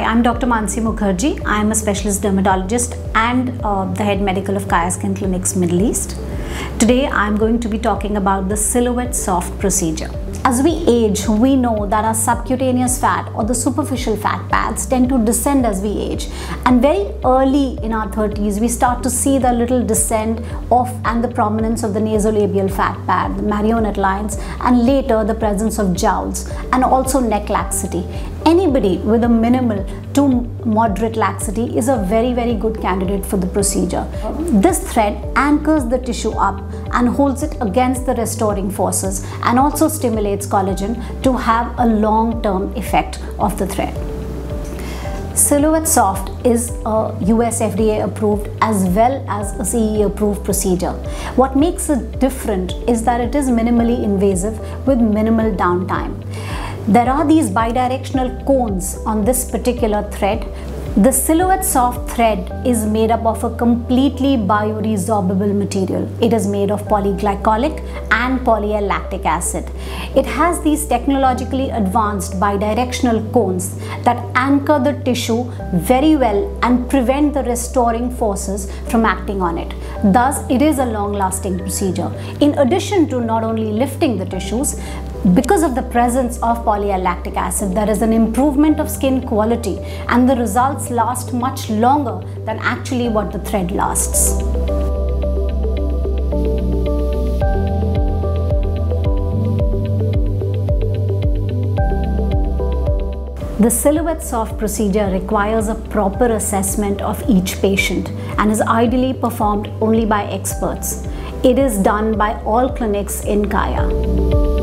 I'm Dr. Mansi Mukherjee. I am a specialist dermatologist and the head medical of Kaya Skin Clinics Middle East. Today I'm going to be talking about the Silhouette Soft procedure. As we age, we know that our subcutaneous fat or the superficial fat pads tend to descend as we age, and very early in our 30s we start to see the little descent of and the prominence of the nasolabial fat pad, the marionette lines, and later the presence of jowls and also neck laxity. Anybody with a minimal to moderate laxity is a very good candidate for the procedure. This thread anchors the tissue up and holds it against the restoring forces and also stimulates collagen to have a long-term effect of the thread. Silhouette Soft is a US FDA approved as well as a CE approved procedure. What makes it different is that it is minimally invasive with minimal downtime. There are these bidirectional cones on this particular thread. The Silhouette Soft thread is made up of a completely bioresorbable material. It is made of polyglycolic and polyl-lactic acid. It has these technologically advanced bidirectional cones that anchor the tissue very well and prevent the restoring forces from acting on it. Thus, it is a long-lasting procedure. In addition to not only lifting the tissues, because of the presence of polyl-lactic acid, there is an improvement of skin quality and the results last much longer than actually what the thread lasts. The Silhouette Soft procedure requires a proper assessment of each patient and is ideally performed only by experts. It is done by all clinics in Kaya.